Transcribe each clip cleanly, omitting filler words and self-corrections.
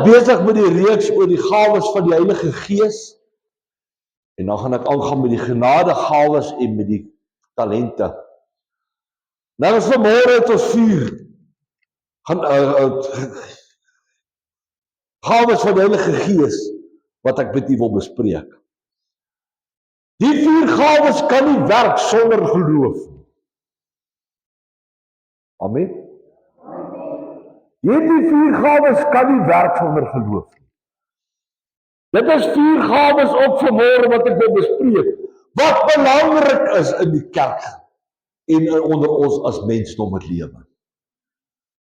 besig met die reeks oor die gawes van die Heilige Gees. En dan gaan ek aangaan met die genadegawes en met die talente. Nou is vanmôre het ons 4 gawes van die Heilige Gees wat ek met u wil bespreek. Die 4 gawes kan nie werk sonder geloof. Amen. Hierdie 4 gawes kan nie werk sonder geloof. Dit is 4 gawes op vanmôre wat ek wil bespreek. Wat belangrik is in die kerk en onder ons as mensdom met lewe.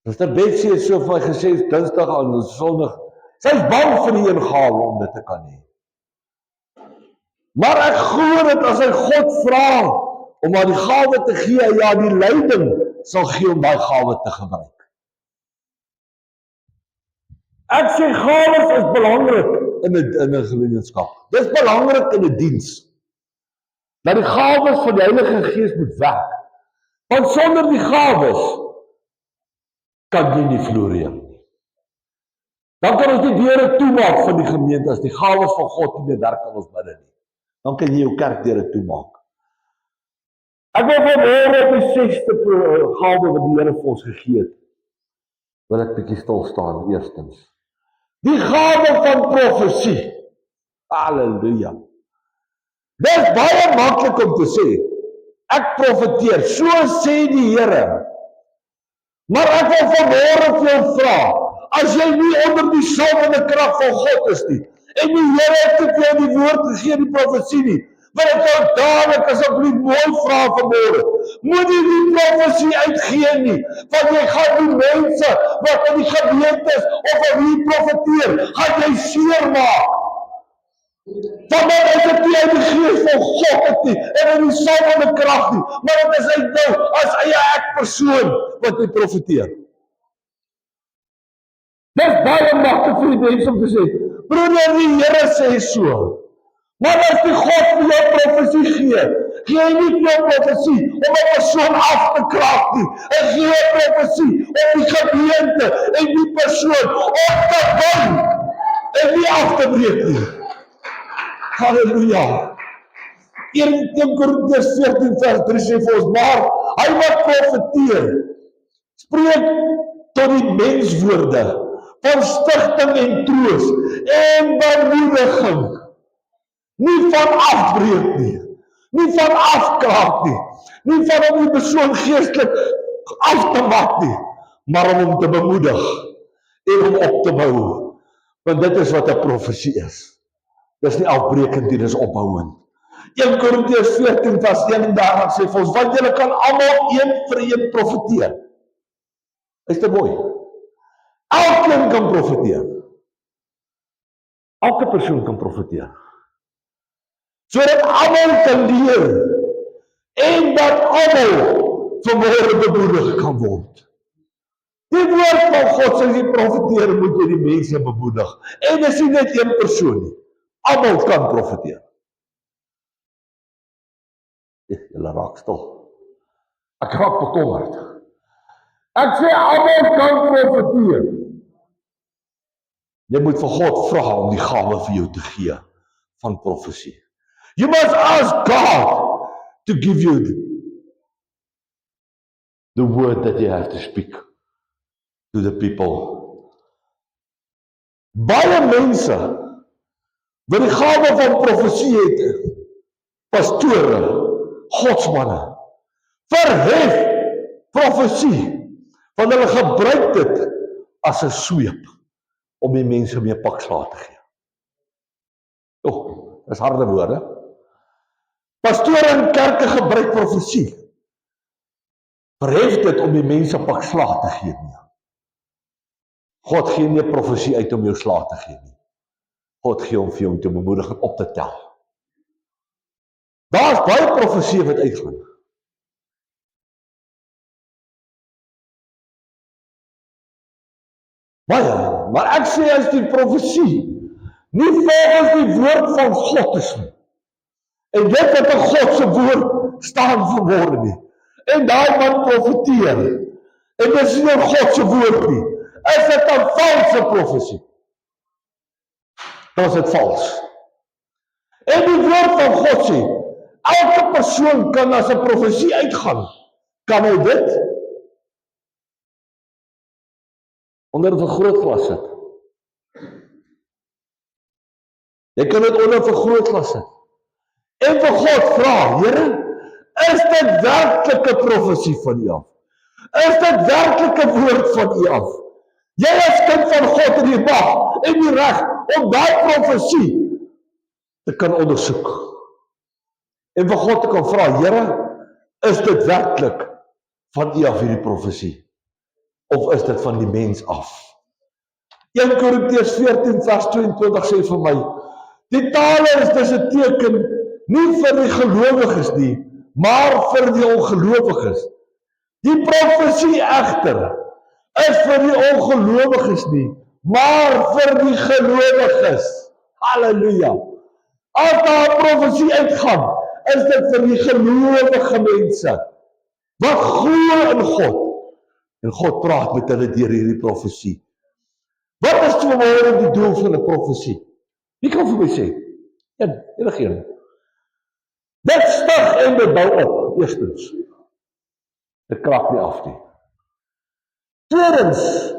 Suster Betsy het so vir my gesê Dinsdag aan Sondag, sy is bang vir die een gawe om dit te kan hê. Maar ek glo dat as hy God vra om aan die gawe te gee, ja, die leiding sal gee om daai gawe te gebruik. Ek sê gawes is belangrik in 'n gemeenskap. Dis belangrik in 'n diens. Dat die gawes van die Heilige Gees moet werk. Want sonder die gawes kan jy nie floreer nie. Dan kan ons die deure toemaak van die gemeente as die gawes van God nie meer werk in ons binne nie. Dan kan jy jou kerkdeure toemaak. Ek wil vanmôre op die 6ste gawe wat die Here vir ons gegee het, wil ek bietjie stil staan eerstens. Die gawe van profesie. Halleluja. Dit is baie maklik om te sê, ek profeteer, so sê die Here. Maar ek wil vanmôre vir jou vra, as jy nie onder die salwende krag van God is nie, en die Here het vir jou die woord gegee, die profesie nie, wil ek jou dadelik asseblief mooi vra vanmôre, moet jy die profesie uitgee nie, want jy gaan die mense wat in die gemeente is, of wat hier profeteer, gaan jy seermaak. Want dan is dit nie uit die gees van God het nie, en in die salwende krag nie, maar dit is uit nou, as eie ek persoon, wat jy profeteer. Dis baie maklik vir die mense om te sê, broeder, die Here sê so. Maar as die God vir jou profesie gee jy nie vir jou profesie om 'n persoon af te krag nie. Hy gee jou profesie om die gemeente en die persoon op te bou en nie af te breek nie. Halleluja. 1 Korintiërs 14 vers 3 sê vir ons, maar hy wat profeteer, spreek tot die menswoorde van stigting en troos en bemoediging. Nie van afbreek nie, nie van afkraak nie, nie van om die persoon geestelik af te mat nie, maar om hom te bemoedig en hom op te bou. Want dit is wat 'n profesie is. Dis nie afbreekend nie, dis opbouend. 1 Korintiërs 14 vers 31 sê vir ons, want julle kan almal een vir een profeteer. Is dit mooi? Elkeen kan profeteer. Elke persoon kan profeteer. Sodat almal kan leer en dat almal vanmôre bemoedig kan word. Die woord van God sê jy profeteer, moet jy die mense bemoedig. En dis nie net een persoon nie. Almal kan profeteer. Julle raak stil. Ek raak bekommerd. Ek sê almal kan profeteer. Jy moet vir God vra om die gawe vir jou te gee van profesie. You must ask God to give you the word that you have to speak to the people. Baie mense wat die gawe van profesie het, pastore, godsmanne, verhef profesie, want hulle gebruik dit as 'n sweep om die mense meer pakslae te gee. Dis harde woorde. Pastore en kerke gebruik profesie. Verhef dit om die mense pakslae te gee nie. God gee nie profesie uit om jou slaag te gee nie. God gee hom vir jou om te bemoedig en op te tel. Daar is baie profesie wat uitgaan. Baie, maar ek sê as die profesie nie volgens die woord van God is nie, en dit wat in God se woord staan vanmôre nie, en daai man profeteer, en dis nie God se woord nie, is dit 'n valse profesie. dan is dit vals. En die woord van God sê, elke persoon kan as 'n profesie uitgaan, kan hy dit onder 'n vergrootglas sit. Jy kan dit onder 'n vergrootglas sit. En vir God vra, Here, is dit werklik 'n profesie van U af? Is dit werklik 'n woord van U af? Jy as kind van God en die mag en die reg om daai profesie te kan ondersoek. En vir God te kan vra, Here, is dit werklik van U af hierdie profesie? Of is dit van die mens af? 1 Korintiërs 14 vers 22 sê vir my, die tale is dus 'n teken nie vir die gelowiges nie, maar vir die ongelowiges. Die profesie egter is vir die ongelowiges nie, maar vir die gelowiges. Halleluja. As daar 'n profesie uitgaan, is dit vir die gelowige mense wat glo in God. En God praat met hulle deur hierdie profesie. Wat is vanmôre die doel van 'n profesie? Wie kan vir my sê? Enigeen. Dit stig en dit bou op, eerstens. Dit kraak nie af nie. Tweedens,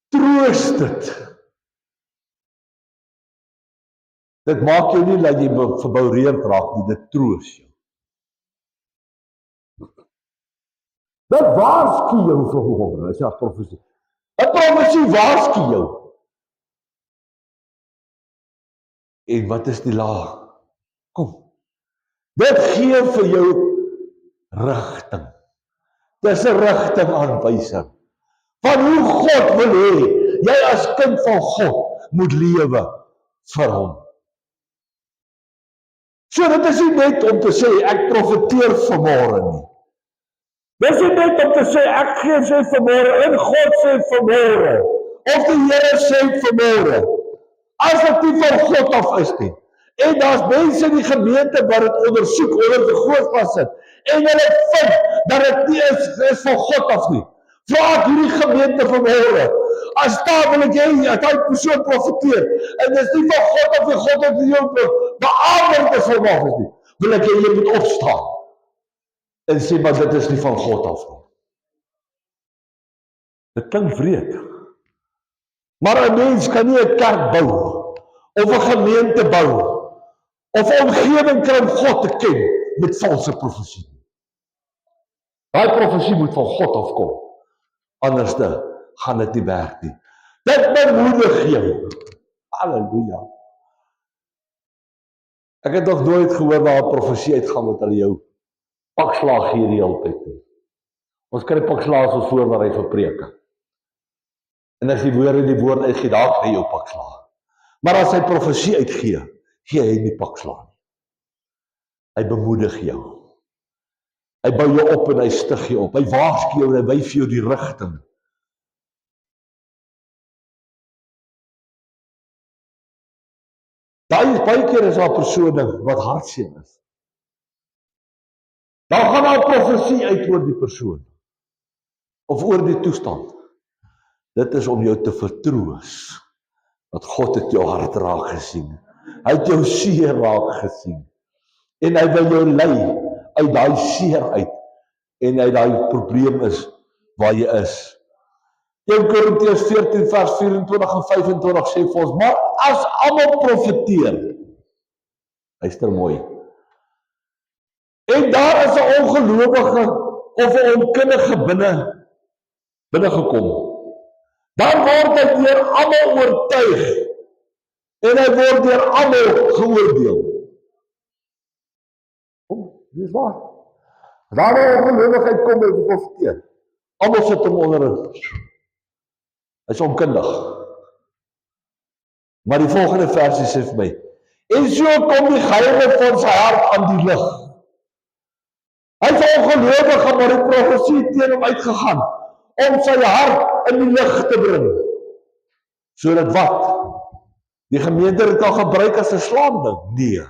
troost dit. Dit maak jou nie dat jy verboureerd raak nie, dit troos jou. Dit waarsku jou vanmôre, as jy 'n profesie. 'n Profesie waarsku jou. En wat is die laag? Kom. Dit gee vir jou rigting. Dis 'n rigtingaanwysing van hoe God wil hê jy as kind van God moet lewe vir hom. So dit is nie net om te sê ek profeteer vanmôre nie. Dit is nie net om te sê ek gee sê vanmôre en God sê vanmôre of die Here sê vanmôre. As dit nie van God af is nie. En daar's mense in die gemeente wat dit ondersoek onder die vergrootglas sit. En hulle vind dat dit nie is van God af nie. Vra ek hierdie gemeente vanmôre. As daar wil ek hê, as hy persoon profeteer, en dis nie van God af nie, God het die jou beamer te verwag is nie. Wil ek hê jy moet opstaan. En sê, maar dit is nie van God af nie. Dit klink wreed. Maar 'n mens kan nie 'n kerk bou, of 'n gemeente bou, of 'n omgewing kry om God te ken, met valse profesie. Daai profesie moet van God afkom. Anders gaan dit nie werk nie. Dit bemoedig jou. Halleluja. Ek het nog nooit gehoor waar 'n profesie uitgaan wat hulle jou pakslaag gee die hele tyd nie. Ons kry pakslaag soos voorberei vir preke. En as die woord uitgee, daar kry jy jou pakslaag. Maar as hy profesie uitgee, gee hy nie pakslaag nie. Hy bemoedig jou. Hy bou jou op en hy stig jou op. Hy waarsku jou en hy wys vir jou die rigting. Baie keer is daar persone wat hartseer is. Dan gaan daar 'n profesie uit oor die persoon. Of oor die toestand. Dit is om jou te vertroos. Dat God het jou hart raak gesien. Hy het jou seer raak gesien. En hy wil jou lei uit daai seer uit. En uit daai probleem is waar jy is. 1 Korintiërs 14 vers 24 en 25 sê vir ons, maar as almal profeteer, luister mooi, en daar is 'n ongelowige of 'n onkundige binne gekom, dan word hy deur almal oortuig en hy word deur almal geoordeel. Dis waar. Daar 'n ongelowigheid kom en profeteer. Almal sit hom onder. Hy is onkundig. Maar die volgende versie sê vir my, en so kom die geheime van sy hart aan die lig. Hy is ongelowige, maar die profesie teen hom uitgegaan, om sy hart in die lig te bring. Sodat wat? Die gemeente het al gebruik as 'n slaanding? Nee.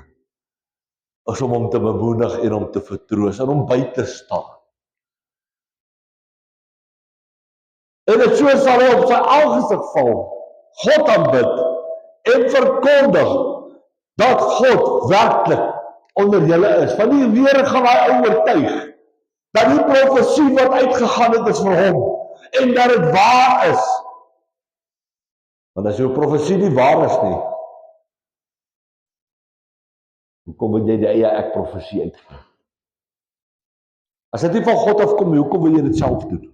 Is om hom te bemoedig en hom te vertroos, en hom by te staan. En dit so sal hy op sy aangesig val, God aanbid, en verkondig dat God werklik onder julle is. Van die Here gaan hy oortuig dat die profesie wat uitgegaan het is vir hom en dat dit waar is. Want as jou profesie nie waar is nie, hoekom wil jy die eie ek profesie uitgee? As dit nie van God afkom, hoekom wil jy dit self doen?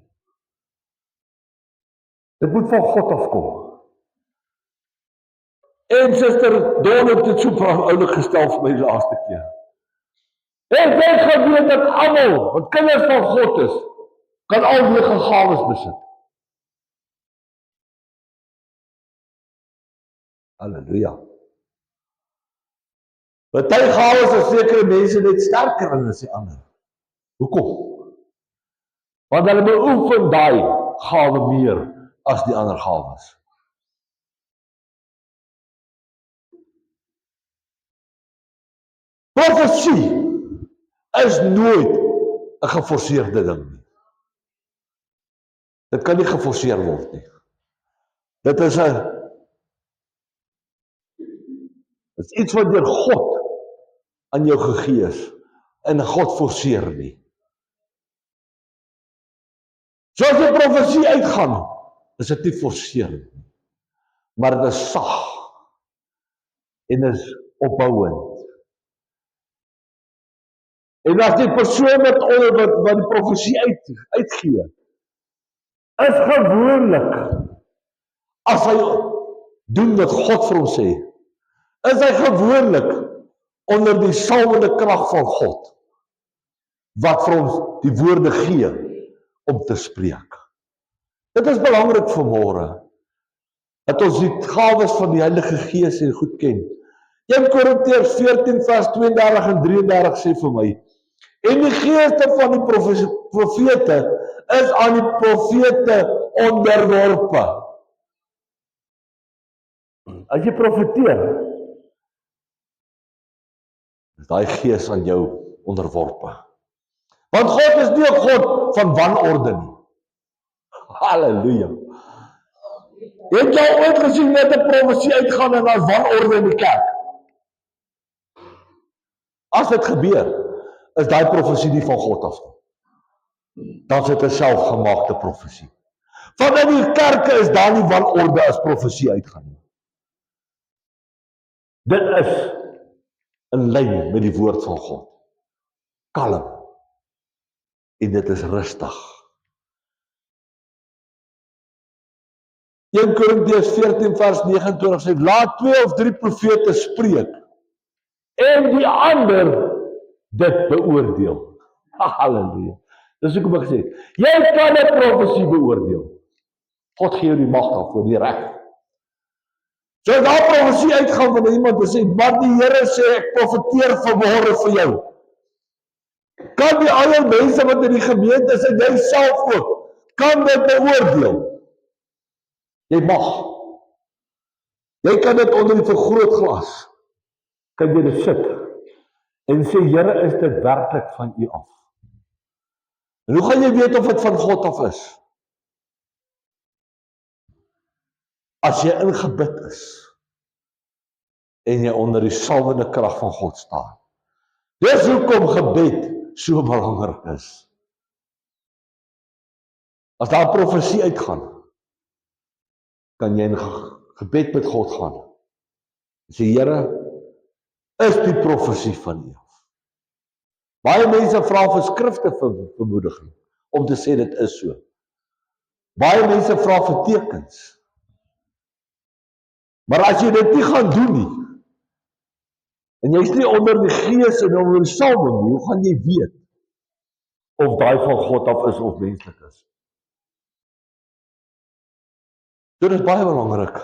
Dit moet van God afkom. En Suster Dawn het dit so oulik gestel vir my die laaste keer. En jy geweet dat almal wat kinders van God is, kan al die gawes besit. Halleluja. Party gawes is sekere mense net sterker as die ander. Hoekom? Want hulle beoefen daai gawe meer as die ander gawes. Profesie is nooit 'n geforseerde ding nie. Dit kan nie geforseer word nie. Dit is iets wat deur God aan jou gegee is en God forceer nie. So as die profesie uitgaan, is dit nie forceer nie, maar dit is sag en is opbouend. En as die persoon wat die profesie uitgee, is gewoonlik, as hy doen wat God vir hom sê, is hy gewoonlik onder die salwende krag van God, wat vir ons die woorde gee om te spreek. Dit is belangrik vanmôre, dat ons die gawes van die Heilige Gees en goed ken. 1 Korintiërs 14 vers 32 en 33 sê vir my, en die geeste van die profete is aan die profete onderworpe. As jy profeteer, is daai gees aan jou onderworpe. Want God is nie 'n God van wanorde nie. Halleluja. Het jy ooit gesien net 'n profesie uitgaan en daar's wanorde in die kerk? As dit gebeur, is daai profesie nie van God af nie. Dan is dit 'n selfgemaakte profesie. Want in die kerke is daar nie wanorde as profesie uitgaan nie. Dit is in lyn met die woord van God. Kalm. En dit is rustig. 1 Korintiërs 14 vers 29 sê, laat 2 of 3 profete spreek, en die ander dit beoordeel. Halleluja. Dis hoekom ek gesê, jy kan 'n profesie beoordeel. God gee jou die mag daarvoor, die reg. So as daar profesie uitgaan van iemand te sê, maar die Here sê, ek profeteer vanmôre vir jou. Kan die ander mense wat in die gemeente is, en jy self ook, kan dit beoordeel? Jy mag. Jy kan dit onder die vergrootglas, kan jy dit sit, en sê, Here, is dit werklik van U af? En hoe gaan jy weet of dit van God af is? As jy in gebed is, en jy onder die salwende krag van God staan. Dis hoekom gebed so belangrik is. As daar profesie uitgaan, kan jy in gebed met God gaan. Sê, Here, is die profesie van U af? Baie mense vra vir skrifte vir bemoediging, om te sê dit is so. Baie mense vra vir tekens. Maar as jy dit nie gaan doen nie, en jy is nie onder die gees en onder die salwing nie, hoe gaan jy weet of daai van God af is of menslik is? Dit is baie belangrik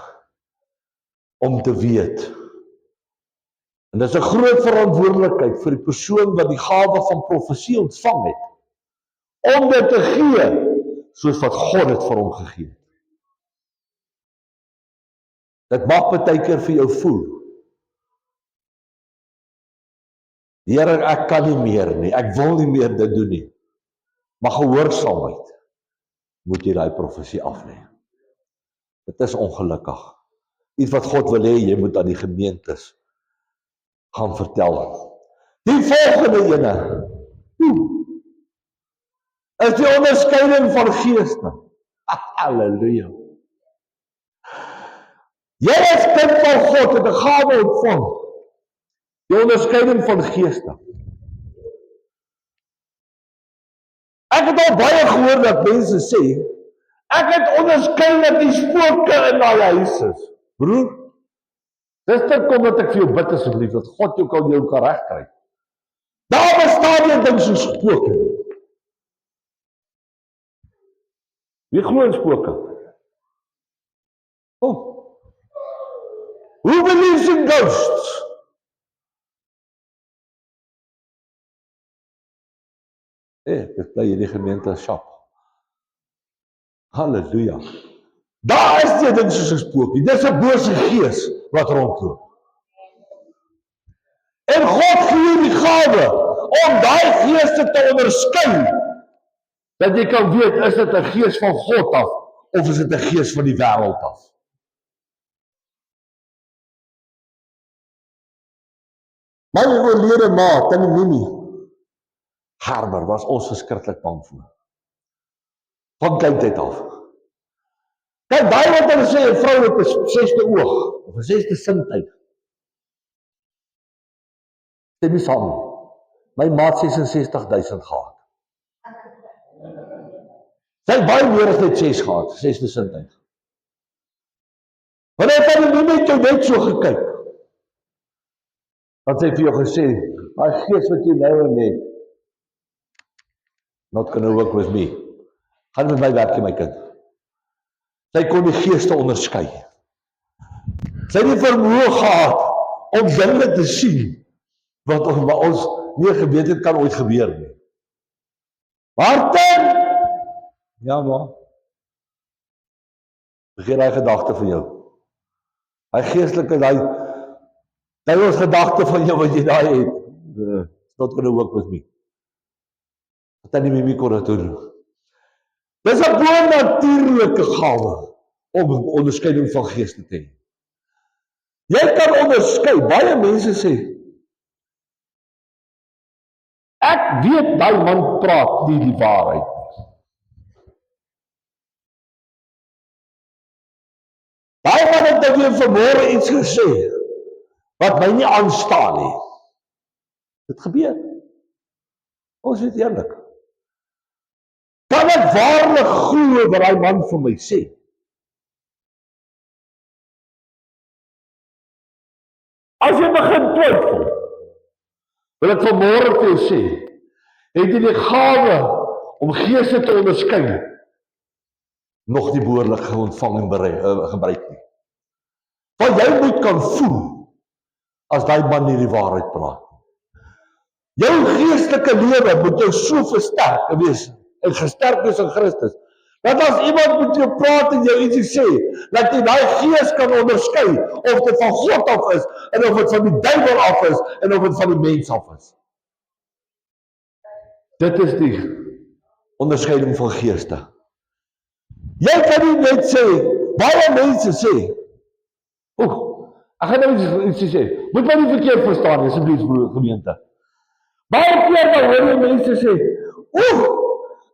om te weet. En dit is 'n groot verantwoordelikheid vir die persoon wat die gawe van profesie ontvang het, om dit te gee, soos wat God dit vir hom gegee het. Dit mag baie keer vir jou voel, Here, ek kan nie meer nie, ek wil nie meer dit doen nie. Maar gehoorsaamheid moet jy daai profesie aflê. Dit is ongelukkig. Iets wat God wil hê, jy moet aan die gemeentes gaan vertel. Die volgende ene, is die onderskeiding van geeste. Halleluja. Jy as kind van God het 'n gawe ontvang. Die onderskeiding van geeste. Ek het al baie gehoor dat mense sê, ek het onderskei dat die spooke in my huis is. Broer, dis kom dat ek vir jou bid asseblief, dat God jou kan regkry. Daar bestaan nie ding so spooke nie. Wie glo in spooke? Who believes in ghosts? Dit bly hierdie gemeente shop. Halleluja. Daar is die ding soos 'n spook nie. Dis 'n bose gees wat rondloop. En God gee die gawe om daai geeste te onderskei. Dat jy kan weet, is dit 'n gees van God af of is dit 'n gees van die wêreld af? My oorlede ma, Tannie Mimi Gerber, was ons verskriklik bang voor. Van kleintyd af. Kyk, daai wat hulle sê, 'n vrou met 'n 6de oog, of 'n 6de sintuig. Stem nie saam nie. My ma het 66,000 gehad. Sy het baie meer as net 6 gehad, 6de sintuig. Wanneer het hulle nie met jou net so gekyk? Wat sy vir jou gesê, daai gees wat jy nou in het, not gonna work with me. Gaan met my werk, my kind. Sy kon die geeste onderskei. Sy het die vermoë gehad om dinge te sien wat ons nie geweet het kan ooit gebeur nie. Martin! Ja, ma. Begin daai gedagte van jou. Daai geestelike, daai ons gedagte van jou wat jy daai het. It's not gonna work with me. Wat dan nie Mimi kon dit doen. Dis 'n bonatuurlike gawe om onderskeiding van geeste te hê. Jy kan onderskei. Baie mense sê, ek weet daai man praat nie die waarheid nie. Daai man het nou weer vanmôre iets gesê wat my nie aanstaan nie. Dit gebeur. Ons weet eerlik. Kan ek waarlik glo wat daai man vir my sê? As jy begin twyfel, wil ek vanmôre vir jou sê, het jy die gawe om geeste te onderskei nog nie behoorlik ontvang en gebruik nie. Want jy moet kan voel as daai man nie die waarheid praat. Jou geestelike lewe moet jou so versterk wees en gesterk wees in Christus. Dat as iemand met jou praat en jou iets sê, dat jy daai gees kan onderskei of dit van God af is en of dit van die duiwel af is en of dit van die mens af is. Dit is die onderskeiding van geeste. Jy kan nie net sê, baie mense sê, ek gaan nou iets sê, moet my nie verkeerd verstaan, asseblief gemeente. Baie keer dan hoor jy mense sê,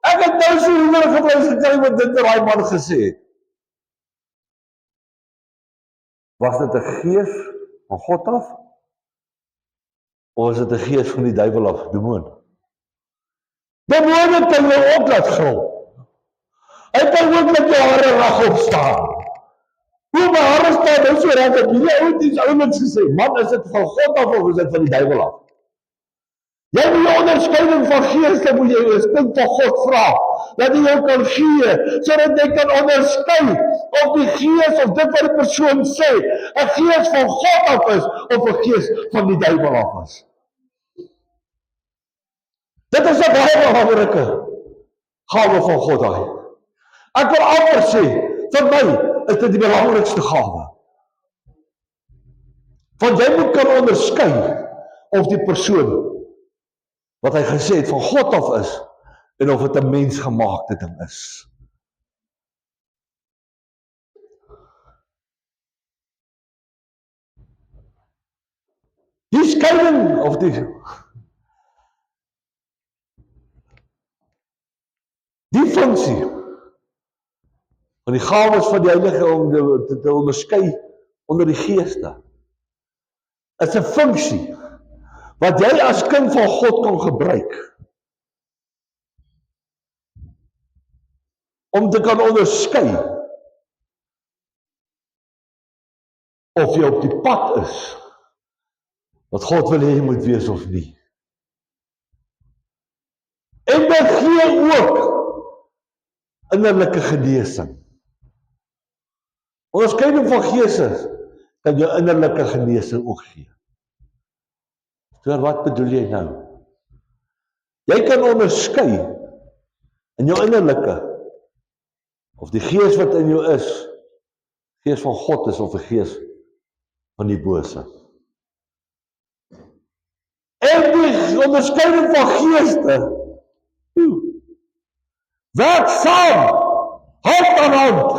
ek het nou so honderige mense gekry wat dit daai man gesê het. Was dit 'n gees van God af? Of was dit 'n gees van die duiwel af, demoon? Demone kan jou ook laat gril. Hy kan ook met jou hare reg opstaan. Hoe my hare staan nou so reg, dat hierdie ouens gesê, man, is dit van God af of is dit van die duiwel af? Jy moet die onderskeiding van geeste, moet jy as kind van God vra, dat hy jou kan gee, sodat jy kan onderskei of die gees of dit wat die persoon sê, 'n gees van God af is of 'n gees van die duiwel af is. Dit is 'n baie belangrike gawe van God daai. Ek wil amper sê, vir my is dit die belangrikste gawe. Want jy moet kan onderskei of die persoon wat hy gesê het van God af is en of dit 'n mensgemaakte ding is. Die skeiding of die funksie van die gawes van die Heilige om te onderskei onder die geeste is 'n funksie wat jy as kind van God kan gebruik om te kan onderskei of jy op die pad is wat God wil hê jy moet wees of nie. En dit gee ook innerlike genesing. Onderskeiding van geeste kan jou innerlike genesing ook gee. So wat bedoel jy nou? Jy kan onderskei in jou innerlike of die gees wat in jou is, gees van God is of 'n gees van die bose. En die onderskeiding van geeste werk saam, hand aan hand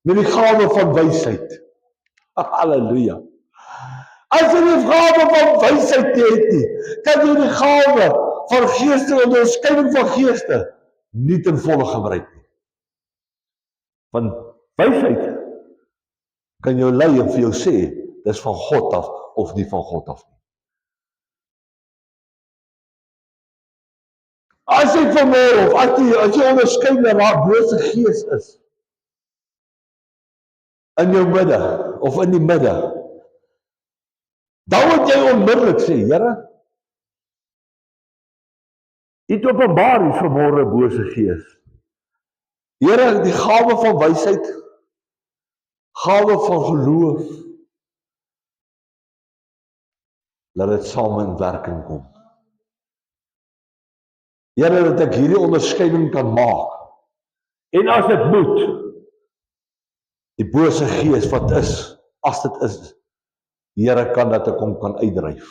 met die gawe van wysheid. Halleluja. As jy die gawe van wysheid het nie, kan jy die gawe van geeste, onderskeiding van geeste nie ten volle gebruik nie. Want wysheid kan jou lei en vir jou sê, dis van God af of nie van God af nie. As jy vanmôre of as jy onderskei waar bose gees is in jou midde of in die midde, dan moet jy onmiddellik sê, Here, U openbaar hier vanmôre bose gees. Here, die gawe van wysheid, gawe van geloof, laat dit saam in werking kom. Here, dat ek hierdie onderskeiding kan maak. En as dit moet, die bose gees wat is, as dit is, Here kan dat ek hom kan uitdryf.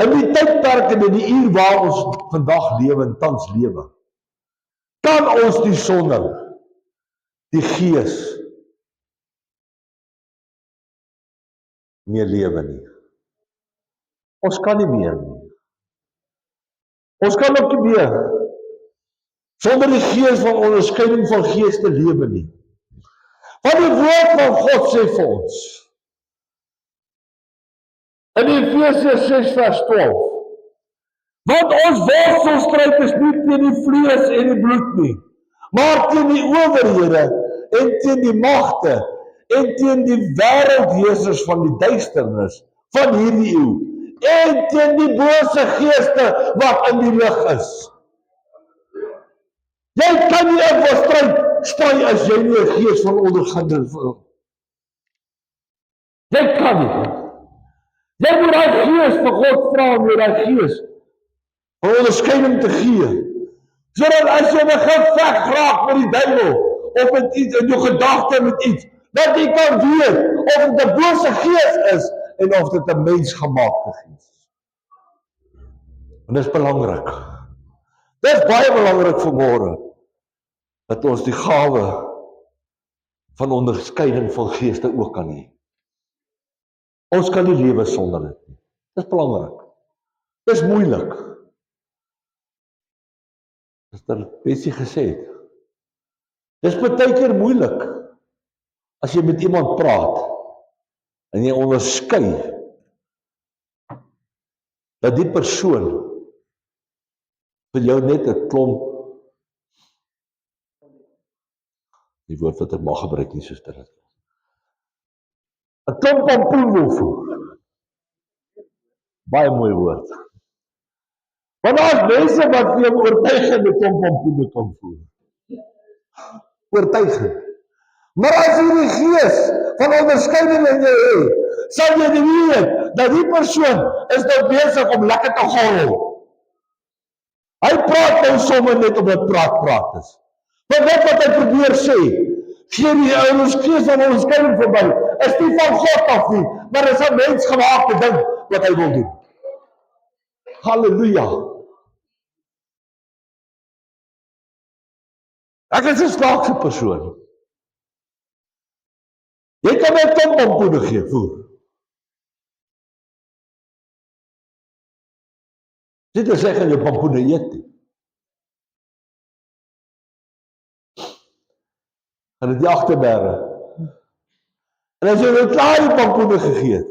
In die tydperk en in die uur waar ons vandag lewe en tans lewe, kan ons nie sonder die gees meer lewe nie. Ons kan nie meer nie. Ons kan ook nie meer sonder die gees van onderskeiding van geeste lewe nie. Want die woord van God sê vir ons in Efesiërs 6 vers 12, want ons worstelstryd is nie teen die vlees en die bloed nie, maar teen die owerhede en teen die magte en teen die wêreldheersers van die duisternis van hierdie eeu en teen die bose geeste wat in die lig is. Jy kan nie 'n stryd stry as jy nie 'n gees van ondergewing het. Jy kan nie. Jy moet daai gees vir God vra om jou daai gees 'n onderskeiding te gee. Sodat as jy begin veg raak met die duiwel of met iets in jou gedagte met iets, dat jy kan weet of dit 'n bose gees is en of dit 'n mensgemaakte gees is. En dit is belangrik. Dit is baie belangrik vanmôre dat ons die gawe van onderskeiding van geeste ook kan hê. Ons kan nie lewe sonder dit nie. Dit is belangrik. Dit is moeilik. Dis Bessie gesê het. Dis baie keer moeilik as jy met iemand praat en jy onderskei dat die persoon vir jou net 'n klomp, die woord wat ek mag gebruik nie soos dit is, 'n klomp pompoen wil voel. Baie mooi woord. Want daar is mense wat vir jou oortuigende klomp pompoene kan voel. Oortuigend. Maar as jy die gees van onderskeiding in jou het, sal jy weet dat die persoon is nou besig om lekker te gorrel. Hy praat nou sommer net omdat praat is. Maar net wat hy probeer sê, gee die ouens gees van onderskeiding verby, is nie van God af nie, maar is 'n mensgemaakte ding wat hy wil doen. Halleluja. Ek is 'n snaakse persoon. Jy kan my 'n ton pompoene gee, voer. Dit is ek gaan jou pompoene eet nie. En dit die agterberge. En as jy nou klaar die pompoene gegee het,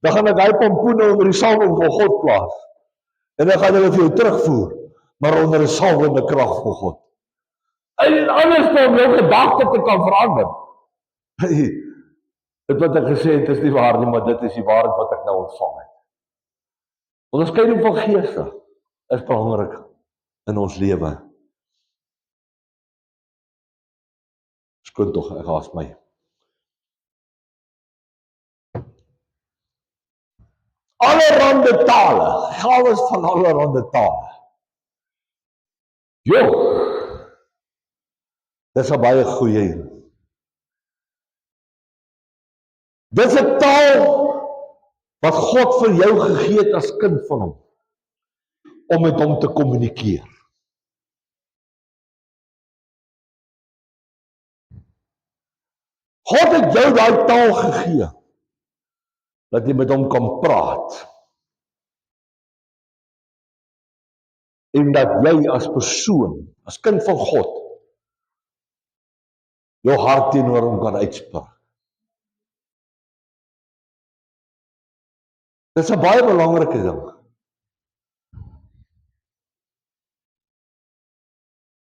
dan gaan ek daai pompoene onder die salwing van God plaas. En dan gaan hulle vir jou terugvoer, maar onder 'n salwende krag van God. En anders om jou gedagte te kan verander. Dit wat ek gesê het is nie waar nie, maar dit is die waarheid wat ek nou ontvang het. Onderskeiding van geeste is belangrik in ons lewe. Skoon tog, ek haas my. Allerhande tale, gawes van allerhande tale. Jo, dis 'n baie goeie een. Dis 'n taal wat God vir jou gegee het as kind van hom, om met hom te kommunikeer. God het jou daai taal gegee, dat jy met hom kan praat. En dat jy as persoon, as kind van God, jou hart teenoor hom kan uitspreek. Dit is 'n baie belangrike ding.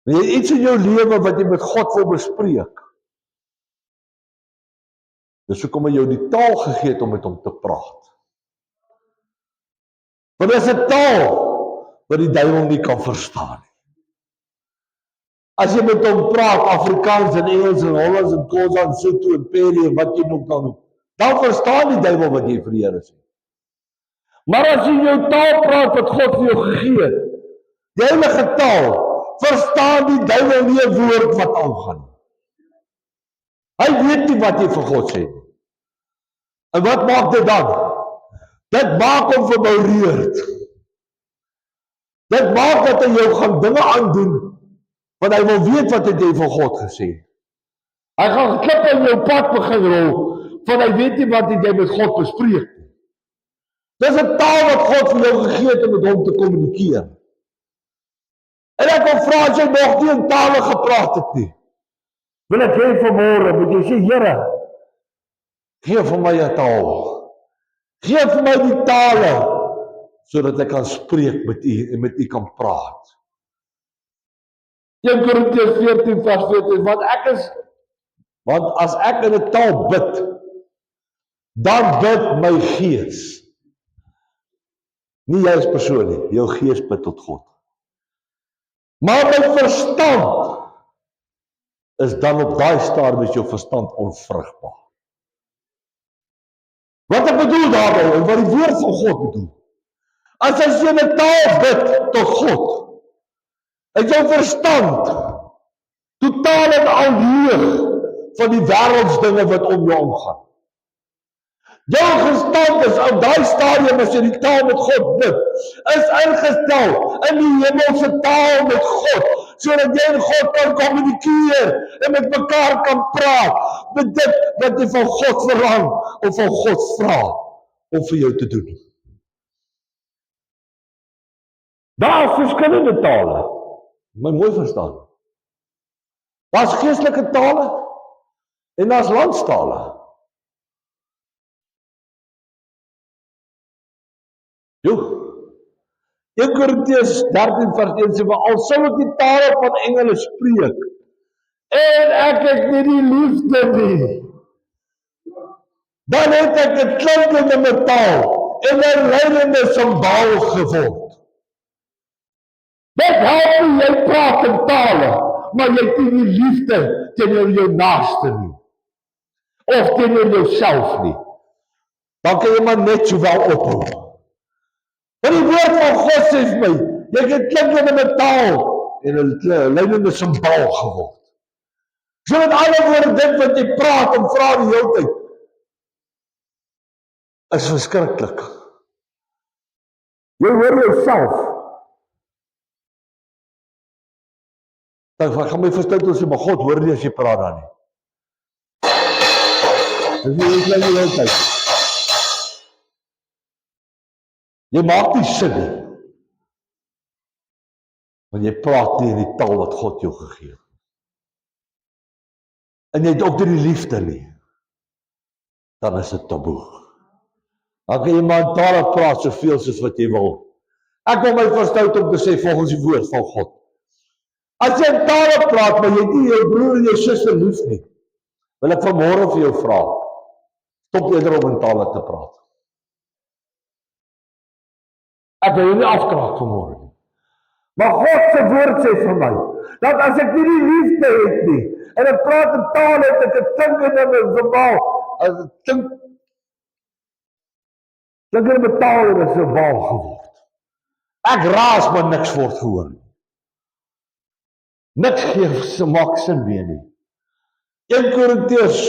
Jy het iets in jou lewe wat jy met God wil bespreek. Dis hoekom hy jou die taal gegee het om met hom te praat. Want dit is 'n taal wat die duiwel nie kan verstaan nie. As jy met hom praat, Afrikaans en Engels en Hollands en Khoisa en Sotho en Pedi en wat jy nog kan noem, dan verstaan die duiwel wat jy vir die Here sê. Maar as jy jou taal praat wat God vir jou gegee het, die heilige taal, verstaan die duiwel nie 'n woord wat aangaan nie. Hy weet nie wat jy vir God sê nie. En wat maak dit dan? Dit maak hom verboureerd. Dit maak dat hy jou gaan dinge aandoen, want hy wil weet wat het jy van God gesê. Hy gaan klippe in jou pad begin rol, want hy weet nie wat het jy met God bespreek nie. Dis 'n taal wat God vir jou gegee het om met hom te kommunikeer. En ek wil vra as jy nog nie in tale gepraat het nie, wil ek hê vanmôre moet jy sê, Here, gee vir my 'n taal. Gee vir my die tale, sodat ek kan spreek met u en met u kan praat. 1 Korintiërs 14 vers 14, want as ek in 'n taal bid, dan bid my gees. Nie jy as persoon nie, jou gees bid tot God. Maar my verstand is dan op daai stadium is jou verstand onvrugbaar. Wat ek bedoel daarmee, en wat die woord van God bedoel. As jy in 'n taal bid tot God, is jou verstand totaal en al leeg van die wêreldsdinge wat om jou omgaan. Jou verstand is op daai stadium as jy die taal met God bid, is ingestel in die hemelse taal met God, sodat jy en God kan kommunikeer en met mekaar kan praat, met dit wat jy van God verlang, of van God vra, om vir jou te doen. Daar is verskillende tale, my mooi verstaan. Daar's geestelike tale, en daar's landstale. Jo, 1 Korintiërs 13 vers 1 sê, maar al sou ek die tale van engele spreek, en ek het nie die liefde nie, dan het ek 'n klinkende metaal en 'n lydende simbaal geword. Dit help nie, jy praat in tale, maar jy het nie die liefde teenoor jou naaste nie, of teenoor jouself nie. Dan kan jy maar net sowel ophou. Want die woord van God sê vir my, jy het klinkende metaal en 'n lydende simbaal geword. So met alle woorde, dit wat jy praat en vra die hele tyd, is verskriklik. Jy hoor jouself. Dan gaan my verstout en sê, maar God hoor nie as jy praat dan nie. Dis nie eens lang die hele tyd. Jy maak nie sin nie. Want jy praat nie in die taal wat God jou gegee het. En jy het ook nie die liefde nie. Dan is dit taboe. Dan kan jy maar in tale praat soveel soos wat jy wil. Ek wil my verstout om te sê volgens die woord van God. As jy in tale praat, maar jy het nie jou broer en jou suster lief nie, wil ek vanmôre vir jou vra, stop eerder om in tale te praat. Ek wil jou nie afkraak vanmôre nie. Maar God se woord sê vir my, dat as ek nie die liefde het nie, en ek praat in tale, het ek het dink in my verbaal, dink in my taal en is verbaal geword. Ek raas, maar niks word gehoor nie. Niks gee maak sin meer nie. 1 Korintiërs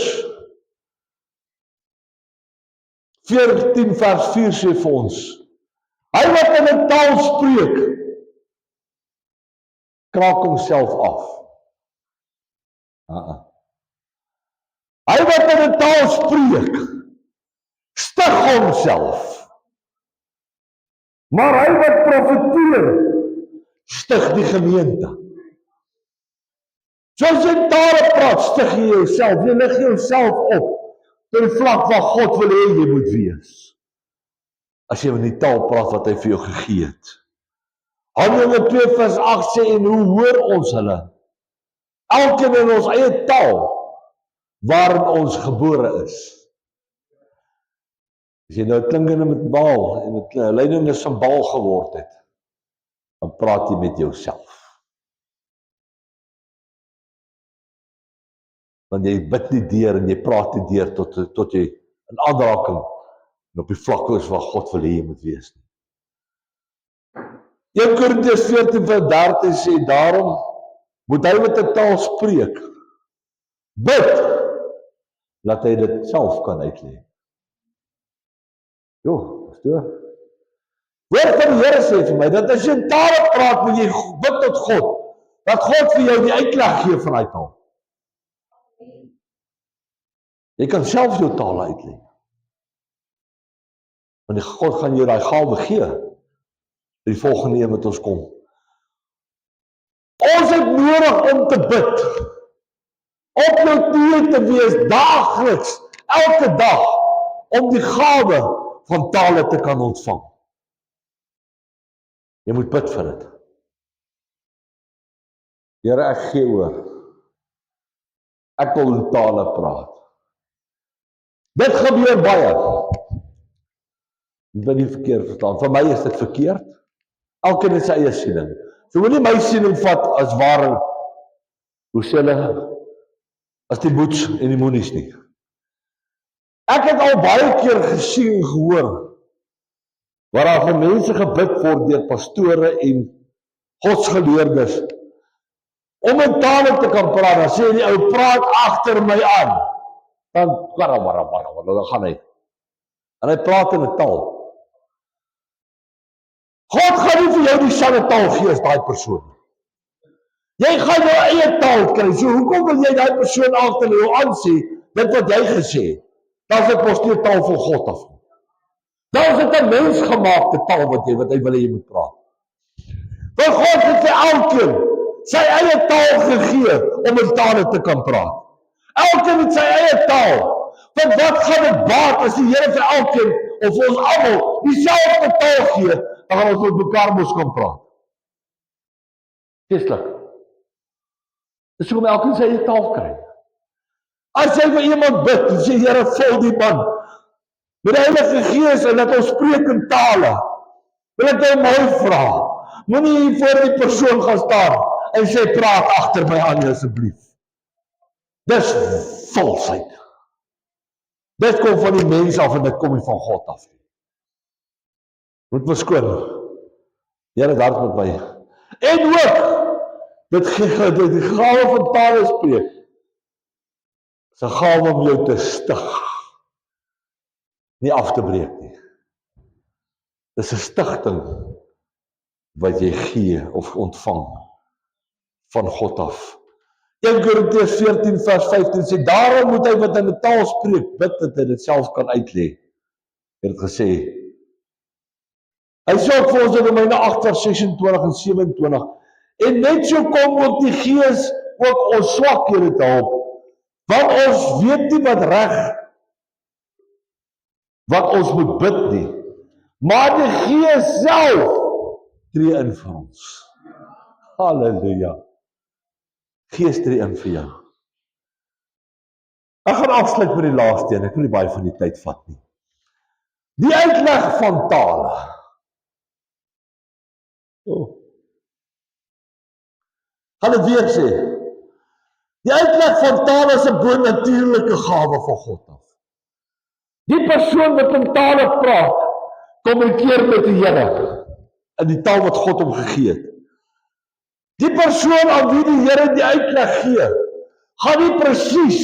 14 vers 4 sê vir ons, hy wat in 'n taal spreek, kraak homself af. Hy wat in 'n taal spreek, stig homself. Maar hy wat profeteer, stig die gemeente. So as jy in tale praat, stig jy jouself, jy lig jouself op, tot die vlak waar God wil hê jy moet wees. As jy in die taal praat wat hy vir jou gegee het. Handelinge 2 vers 8 sê, en hoe hoor ons hulle? Elkeen in ons eie taal, waarin ons gebore is. As jy nou klinkende met baal, en het leidende simbaal geword het, dan praat jy met jouself. Want jy bid nie deur en jy praat nie deur tot jy in aanraking en op die vlak is waar God wil hê jy moet wees. 1 Korintiërs 14 vers 13 sê, daarom moet hy met 'n taal spreek, bid, laat hy dit self kan uitlê. Jo, verstaan? Woord van die Here sê vir my, dat as jy in tale praat, moet jy bid tot God, dat God vir jou die uitleg gee van die taal. Jy kan self jou taal uitlê. Want God gaan jou daai gawe gee. Die volgende een wat ons kom. Ons het nodig om te bid. Op jou knieë te wees, daagliks, elke dag, om die gawe van tale te kan ontvang. Jy moet bid vir dit. Here, ek gee oor. Ek wil in tale praat. Dit gebeur baie. Ek wil nie verkeerd verstaan. Vir my is dit verkeerd. Elkeen het sy eie siening. So moet nie my siening vat as ware, hoe sê hulle, as die boets en die moenies nie. Ek het al baie keer gesien en gehoor, waar daar vir mense gebid word deur pastore en godsgeleerdes, om in tale te kan praat, dan sê die ou, praat agter my aan. Dan gaan hy. En hy praat in 'n taal. God gaan nie vir jou dieselfde taal gee as daai persoon. Jy gaan jou eie taal kry. So hoekom wil jy daai persoon agter jou aansê dit wat jy gesê het? Dan is dit mos nie 'n taal van God af nie. Dan is dit 'n mensgemaakte taal wat hy wil hê jy moet praat. Want God het vir elkeen sy eie taal gegee om in tale te kan praat. Elkeen met sy eie taal. Want wat gaan dit baat as die Here vir elkeen of vir ons almal dieselfde taal gee, dan gaan ons met mekaar mos kan praat. Geestelik. Dis hoekom elkeen sy eie taal kry. As jy vir iemand bid en sê, Here, vul die man met die Heilige Gees en dat ons spreek in tale, wil ek jou mooi vra, moenie hier voor die persoon gaan staan en sê, praat agter my aan asseblief. Dis valsheid. Dit kom van die mens af en dit kom nie van God af. Moet verskoon. Here het hart met my. En ook, die gawe van tale spreek, is 'n gawe om jou te stig, nie af te breek nie. Dis 'n stigting wat jy gee of ontvang van God af. 1 Korintiërs 14 vers 15 sê, daarom moet hy wat in 'n taal spreek, bid dat hy dit self kan uitlê. Hy het gesê, hy sê ook vir ons in Romeine 8 vers 26 en 27, en net so kom ook die Gees ook ons swakhede te help, want ons weet nie wat ons moet bid nie, maar die Gees self tree in vir ons. Halleluja. Gees tree in vir jou. Ek gaan afsluit met die laaste een, ek wil nie baie van die tyd vat nie. Die uitleg van tale. Gaan dit weer sê. Die uitleg van tale is 'n bonatuurlike gawe van God af. Die persoon wat in tale praat, kommunikeer met die Here in die taal wat God hom gegee het. Die persoon aan wie die Here die uitleg gee, gaan nie presies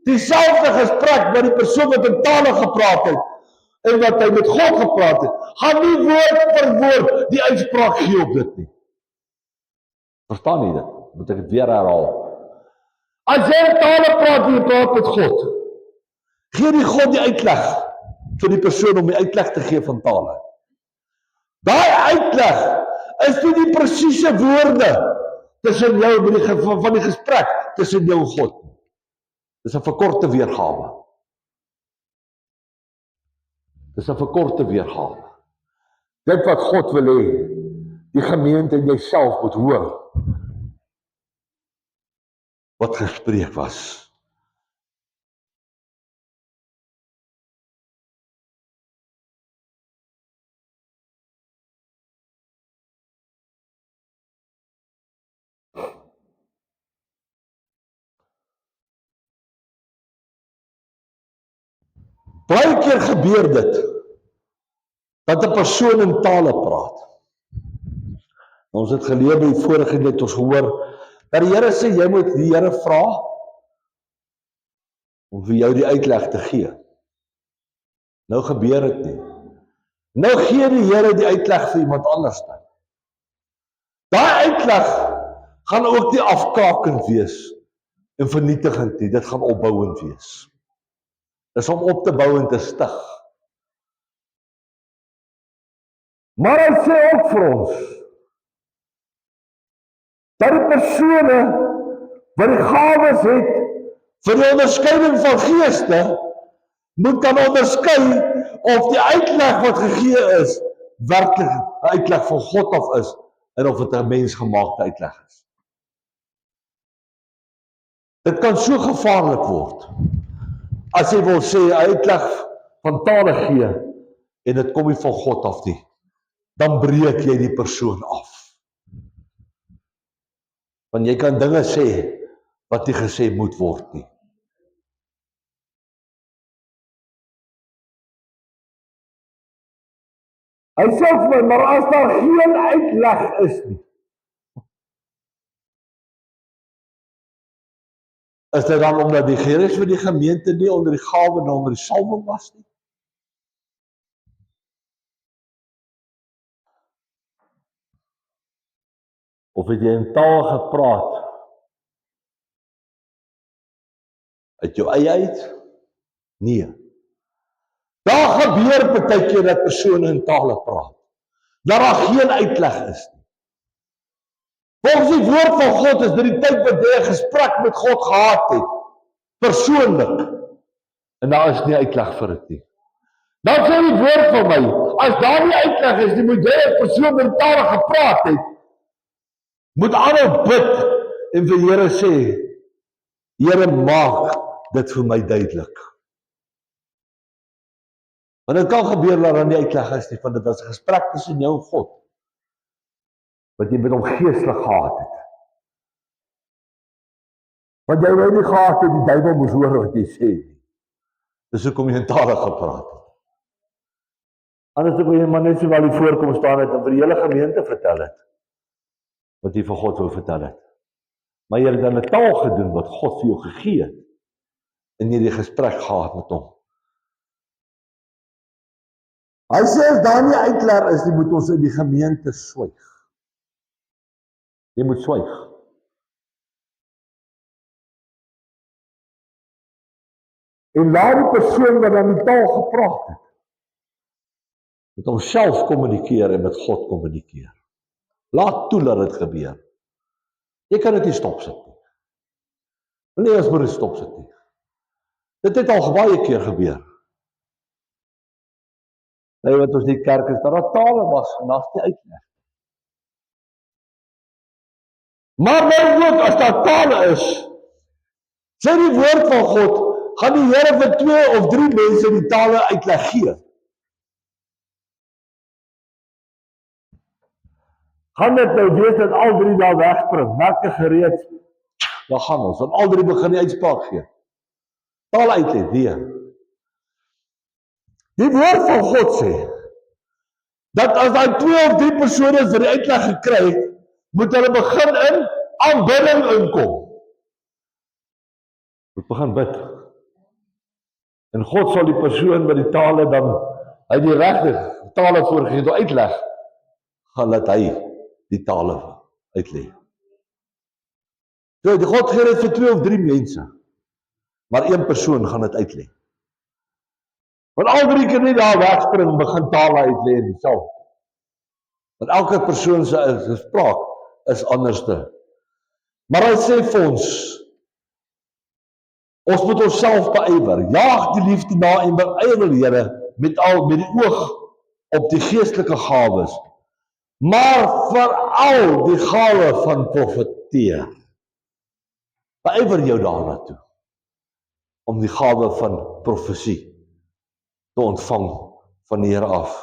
dieselfde gesprek wat die persoon wat in tale gepraat het en wat hy met God gepraat het, gaan nie woord vir woord die uitspraak gee op dit nie. Verstaan jy dit? Moet ek dit weer herhaal? As jy in tale praat en jy praat met God, gee die God die uitleg vir die persoon om die uitleg te gee van tale. Daai uitleg is nie die presiese woorde tussen jou van die gesprek tussen jou en God. Dis 'n verkorte weergawe. Dis 'n verkorte weergawe. Dit wat God wil hê, die gemeente en jouself moet hoor wat gespreek was. Baie keer gebeur dit dat 'n persoon in tale praat. Ons het geleer by die vorige net ons gehoor dat die Here sê jy moet die Here vra om vir jou die uitleg te gee. Nou gebeur dit nie. Nou gee die Here die uitleg vir iemand anders dan. Daai uitleg gaan ook nie afkrakend wees en vernietigend nie. Dit gaan opbouend wees. Dis om op te bou en te stig. Maar hy sê ook vir ons dat die persone wat die gawes het vir die onderskeiding van geeste moet kan onderskei of die uitleg wat gegee is werklik 'n uitleg van God af is en of dit 'n mensgemaakte uitleg is. Dit kan so gevaarlik word as jy wil sê 'n uitleg van tale gee en dit kom nie van God af nie, dan breek jy die persoon af. Want jy kan dinge sê wat nie gesê moet word nie. Hy sê vir my, maar as daar geen uitleg is nie, is dit dan omdat die gees vir die gemeente nie onder die gawe en onder die salwing was nie? Of het jy in taal gepraat uit jou eie uit? Nee. Daar gebeur baie keer dat persone in tale praat, dat daar geen uitleg is nie. Volgens die woord van God is dit die tyd wat jy 'n gesprek met God gehad het, persoonlik, en daar is nie uitleg vir dit nie. Dan sê die woord van my, as daar nie uitleg is nie, moet jy as persoon in tale gepraat het, moet aanhou bid en vir Here sê, Here maak dit vir my duidelik. Want dit kan gebeur dat daar nie uitleg is nie, want dit was 'n gesprek tussen jou en God, wat jy met hom geestelik gehad het. Want jy wou nie gehad het die duiwel moes hoor wat jy sê nie. Dis hoekom jy in tale gepraat het. Anders wil jy maar net so wel die voorkom staan het en vir die hele gemeente vertel het, wat jy vir God wou vertel het. Maar jy het dan 'n taal gedoen wat God vir jou gegee het, en jy die gesprek gehad met hom. Hy sê as daar nie uitleg is, jy moet ons in die gemeente swyg. Jy moet swyg. En laat die persoon wat dan die taal gepraat het, met homself kommunikeer en met God kommunikeer. Laat toe dat dit gebeur. Jy kan dit nie stopsit nie. Nee, ons moet dit stopsit nie. Dit het al baie keer gebeur. Nee, wat ons die kerk is, dat daar tale was, en daar's nie uitleg. Maar nou ook, as daar tale is, sê die woord van God, gaan die Here vir 2 of 3 mense die tale uitleg gee. Gaan dit nou wees dat al 3 daar wegspring, nakke gereed, dan gaan ons, want al 3 begin die uitspraak gee. Taal uitleg, weer. Die woord van God sê, dat as daar 2 of 3 persone vir die uitleg gekry het, moet hulle begin in aanbidding inkom. Moet begin bid. En God sal die persoon met die tale dan, hy die regte tale voorgegee door uitleg, gaan laat hy die tale uitleg. So, God gee dit vir 2 of 3 mense, maar 1 persoon gaan dit uitleg. Want al 3 kan nie daar wegspring en begin tale uitleg in self. Want elke persoon se spraak is anderste. Maar hy sê vir ons moet onsself beywer, jaag die liefde na en beywer die Here met die oog op die geestelike gawes, maar veral die gawe van profeteer. Beywer jou daarna toe, om die gawe van profesie te ontvang van die Here af.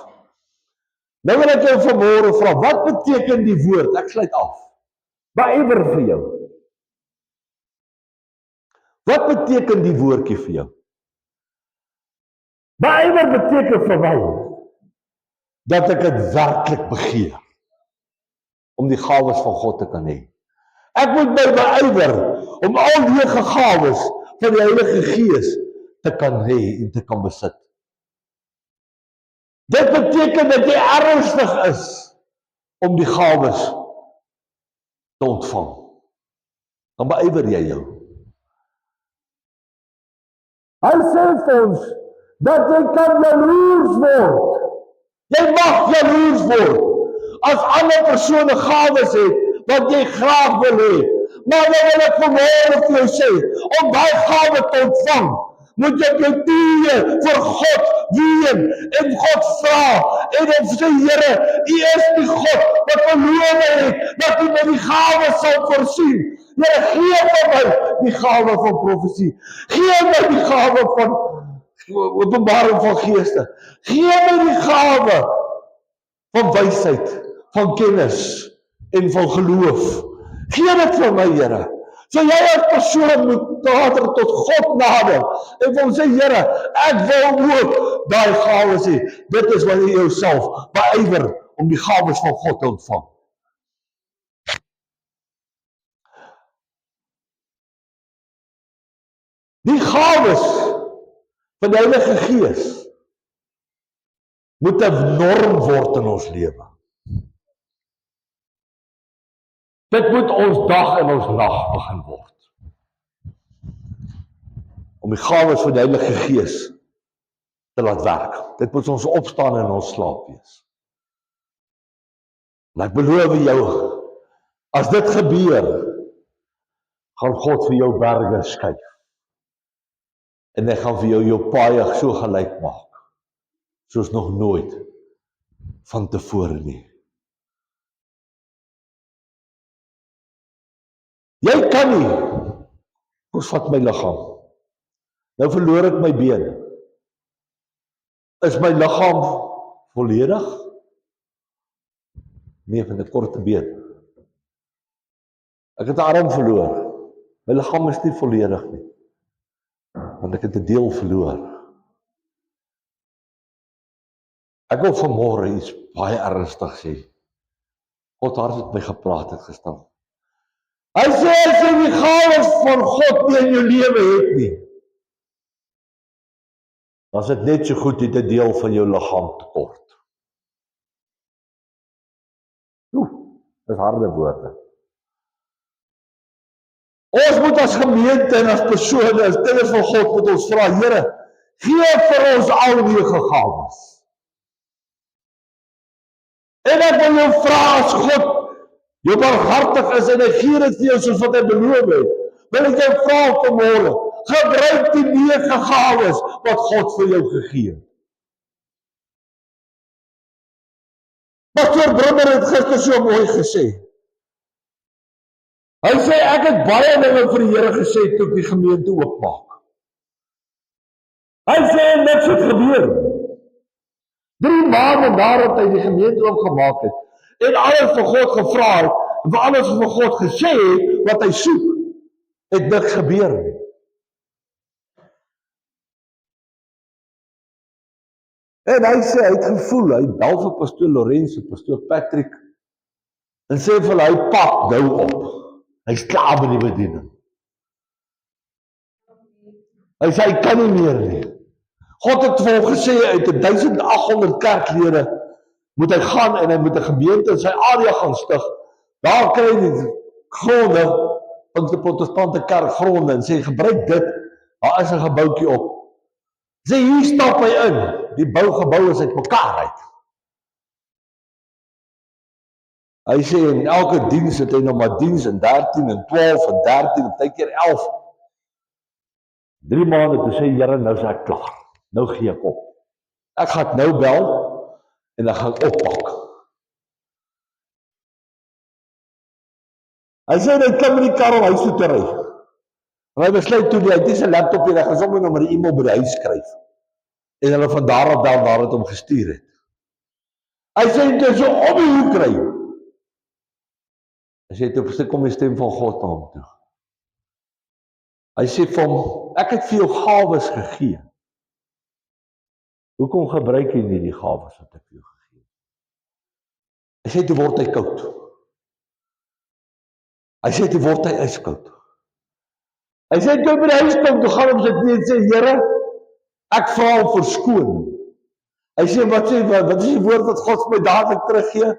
Nou wil ek jou vanmôre vra, wat beteken die woord? Ek sluit af. Beywer vir jou. Wat beteken die woordjie vir jou? Beywer beteken vir my, dat ek dit werklik begeer, om die gawes van God te kan hê. Ek moet my beywer, om al die gawes van die Heilige Gees te kan hê en te kan besit. Dit beteken dat jy ernstig is, om die gawes te ontvang. Dan beywer jy jou. Hy sê vir ons, dat jy kan jaloers word. Jy mag jaloers word, as ander persone gawes het, wat jy graag wil hê. Maar dan wil ek vanmôre vir jou sê, om daai gawe te ontvang, moet jy jou knieë vir God ween, en God vra, en hom sê, Here, U is die God, wat beloof het, dat U my die gawe sal voorsien. Here, gee vir my die gawe van profesie. Gee my die gawe van openbaring van geeste. Gee my die gawe van wysheid, van kennis en van geloof. Gee dit vir my, Here. So jy as persoon moet nader tot God nader en vir hom sê, Here, ek wil ook daai gawes hê. Dit is wat jy jouself beywer om die gawes van God te ontvang. Die gawes van die Heilige Gees moet 'n norm word in ons lewe. Dit moet ons dag en ons nag begin word. Om die gawes van die Heilige Gees te laat werk. Dit moet ons opstaan en ons slaap wees. En ek beloof jou, as dit gebeur, gaan God vir jou berge skuif. En hy gaan vir jou paaie so gelyk maak, soos nog nooit van tevore nie. Jy kan nie, ons vat my liggaam. Nou verloor ek my been. Is my liggaam volledig? Nee, van 'n korte been. Ek het 'n arm verloor. My liggaam is nie volledig nie. Want ek het 'n deel verloor. Ek wil vanmôre iets baie ernstig sê. God het my gepraat het gister. Hy sê as jy die gawes van God nie in jou lewe het nie, dan is dit net so goed jy 'n deel van jou liggaam tekort. Dis harde woorde. Ons moet as gemeente en as persone, as kinders van God, moet ons vra, Here, gee vir ons al 9 gawes. En ek wil jou vra as God jou barmhartig is en hy gee dit vir jou soos wat hy beloof het, wil ek jou vra vanmôre, gebruik die 9 gawes wat God vir jou gegee het. Pastoor Brummer het gister so mooi gesê. Hy sê, ek het baie dinge vir die Here gesê toe ek die gemeente oopmaak. Hy sê, niks het gebeur. 3 maande nadat hy die gemeente oopgemaak het, en alles vir God gevra het, en vir alles vir God gesê het, wat hy soek, het niks gebeur nie. En hy sê, hy het gevoel, hy bel vir pastoor Lorenz, pastoor Patrick, en sê vir hy pak nou op. Hy is klaar met die bediening. Hy sê, hy kan nie meer nie. God het vir hom gesê, uit 1800 kerklede, moet hy gaan en hy moet 'n gemeente in sy area gaan stig. Daar kry hy die gronde, van die protestante kerk gronde, en sê, gebruik dit, daar is 'n gebouetjie op. Sê, hier stap hy in, die gebou is uit mekaar uit. Hy sê, in elke diens het hy nog maar diens in 13 en 12 en 13 en partykeer 11. 3 maande toe sê, Here, nou is ek klaar. Nou gee ek op. Ek gaan nou bel en ek gaan oppak. Hy sê, hy kan met die kar om huis toe te ry. En hy besluit toe, hy het nie sy laptop hier, hy gaan sommer nou maar die e-mail by die huis skryf. En hulle van daar af dan waar het hom gestuur het. Hy sê, dit is so op die hoek kry. Hy sê, toe kom die stem van God na hom toe. Hy sê vir hom, ek het vir jou gawes gegee. Hoekom gebruik jy nie die gawes wat ek vir jou gegee het? Hy sê, toe word hy koud. Hy sê, toe word hy ijskoud. Hy sê, toe by die huis kom, toe gaan hom sy knie en sê, Here, ek vra hom verskoon. Hy sê, wat is die woord wat God vir my dadelik teruggee?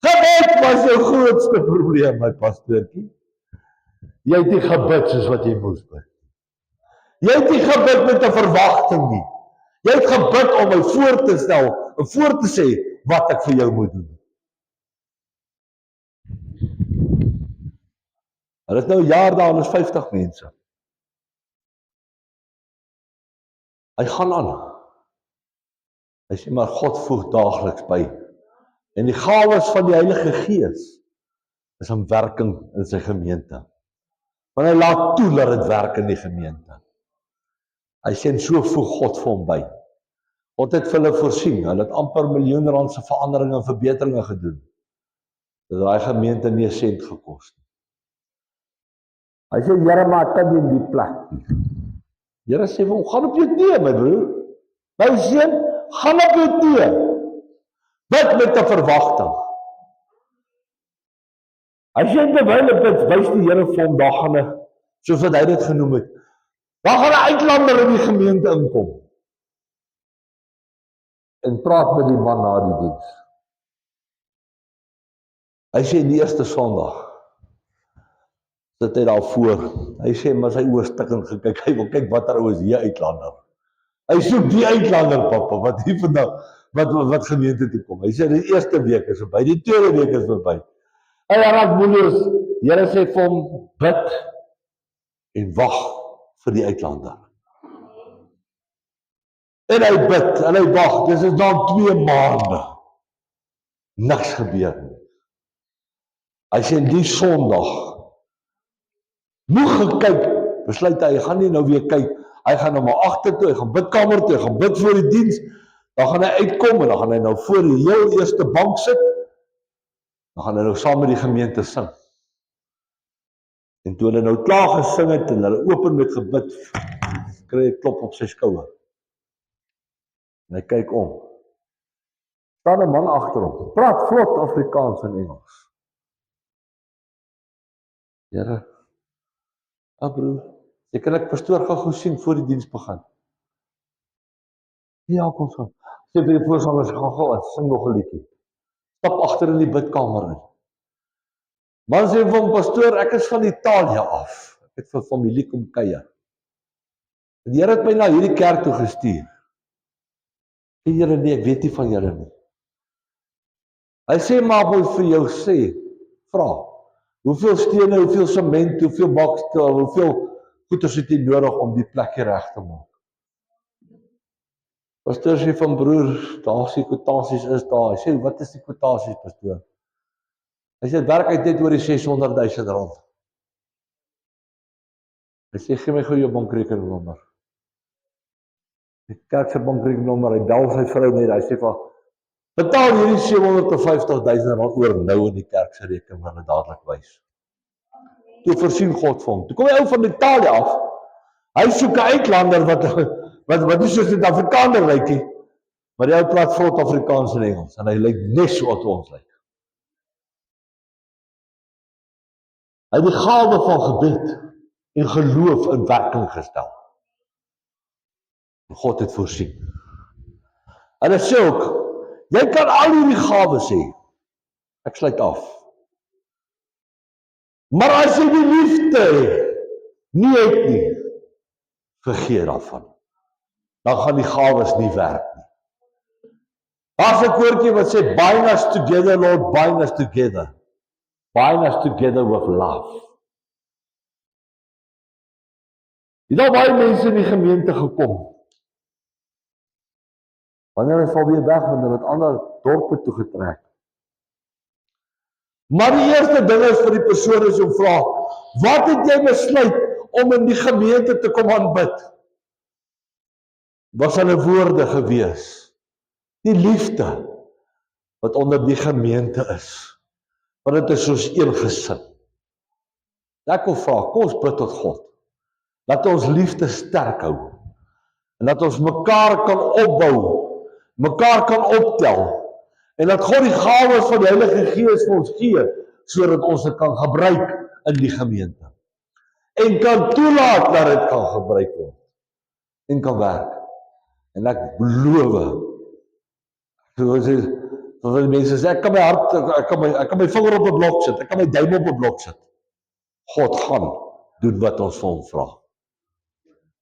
Gebed was jou grootste probleem, my pastoortjie. Jy het nie gebid soos wat jy moes bid. Jy het nie gebid met 'n verwagting nie. Jy het gebid om my voor te stel, en voor te sê, wat ek vir jou moet doen. Hulle is nou 'n jaar daar, hulle is 50 mense. Hy gaan aan. Hy sê, maar God voeg daagliks by. En die gawes van die Heilige Gees is in werking in sy gemeente. Want hy laat toe dat dit werk in die gemeente. Hy sê, en so voeg God vir hom by. God het vir hulle voorsien, hulle het amper R1 miljoen se veranderinge en verbeteringe gedoen. Dat daai gemeente nie 'n sent gekos nie. Hy sê, Here, maar ek kan nie in die plek nie. Here sê vir hom, gaan op jou knie, my broer. My seun, gaan op jou knie. Bid met 'n verwagting. Hy sê, terwyl ek bid, wys die Here vir hom, daar gaan soos wat hy dit genoem het, daar gaan 'n uitlander in die gemeente inkom. En praat met die man na die diens. Hy sê, die eerste Sondag, sit hy daar voor. Hy sê, maar sy oë stikkend gekyk, hy wil kyk wat ou is hier uitlander. Hy soek die uitlander, papa, wat hier vandag, wat gemeente toe kom. Hy sê, die eerste week is verby, die tweede week is verby. Hy raak moedeloos. Here sê vir hom, bid en wag vir die uitlander. En hy bid, en hy wag, dis is dan 2 maande. Niks gebeur nie. Hy sê, die Sondag, moeg gekyk, besluit hy gaan nie nou weer kyk, hy gaan nou maar agter toe, hy gaan bidkamer toe, hy gaan bid voor die diens, dan gaan hy uitkom, en dan gaan hy nou voor die heel eerste bank sit, dan gaan hy nou saam met die gemeente sing. En toe hulle nou klaar gesing het, en hulle open met gebid, kry hy klop op sy skouer. En hy kyk om. Staan 'n man agter hom, praat vlot Afrikaans en Engels. Here, broer, jy kan ek pastoor gou sien voor die diens begin. Ja, kom so. Sê vir die voorsangers, gaan gou aan, sing nog 'n liedjie. Stap agter in die bidkamer in. Man sê vir hom, pastoor, ek is van Italië af. Ek het vir familie kom kuier. En die Here het my na hierdie kerk toe gestuur. En Here nee, ek weet nie van julle nie. Hy sê maar ek wil vir jou sê, vra. Hoeveel stene, hoeveel sement, hoeveel bakstel, hoeveel goeders het jy nodig om die plekkie reg te maak? Pastoor sê van broer, daar is die kwotasies is daar. Hy sê, wat is die kwotasies, pastoor? Hy sê, werk uit net oor die 600,000 rand. Hy sê, gee my gou jou bankrekeningnommer. Die kerk se bankrekeningnommer, hy bel sy vrou net, hy sê van, betaal hierdie 750,000 rand oor nou in die kerk se rekening, en dit dadelik wys. Toe voorsien God vir hom. Toe kom die ou van Italië af, hy soek 'n uitlander wat nie soos 'n Afrikaner lyk nie, maar die ou praat vlot Afrikaans en Engels, en hy lyk net so wat ons lyk. Hy het die gawe van gebed en geloof in werking gestel. En God het voorsien. En hy sê ook, jy kan al hierdie gawes hê. Ek sluit af. Maar as jy die liefde nie het nie, vergeet daarvan. Dan gaan die gawes nie werk nie. Daar's 'n koortjie wat sê, bind us together, Lord, bind us together. Bind us together with love. Jy het al baie mense in die gemeente gekom. Wanneer hy val weer weg, wanneer het ander dorpe toe getrek. Maar die eerste ding is vir die persoon is om vra, wat het jy besluit om in die gemeente te kom aanbid? Was hulle woorde gewees? Die liefde wat onder die gemeente is. Want dit is soos een gesin. Ek wil vra, kom ons bid tot God. Dat ons liefde sterk hou. En dat ons mekaar kan opbou, mekaar kan optel. En dat God die gawes van die Heilige Gees vir ons gee, sodat ons dit kan gebruik in die gemeente. En kan toelaat dat dit kan gebruik word. En kan werk. En ek beloof, soos die mense sê, ek kan my hart, ek kan my vinger op 'n blok sit, ek kan my duim op 'n blok sit. God gaan doen wat ons vir hom vra.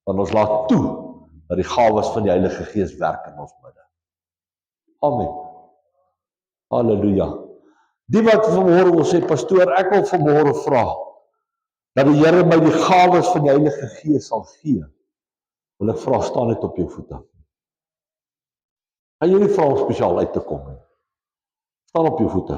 Want ons laat toe dat die gawes van die Heilige Gees werk in ons midde. Amen. Halleluja. Die wat vanmôre wil sê, pastoor, ek wil vanmôre vra dat die Here my die gawes van die Heilige Gees sal gee. Wil ek vra, staan net op jou voete. Gaan jy nie vra om spesiaal uit te kom nie. Staan op jou voete.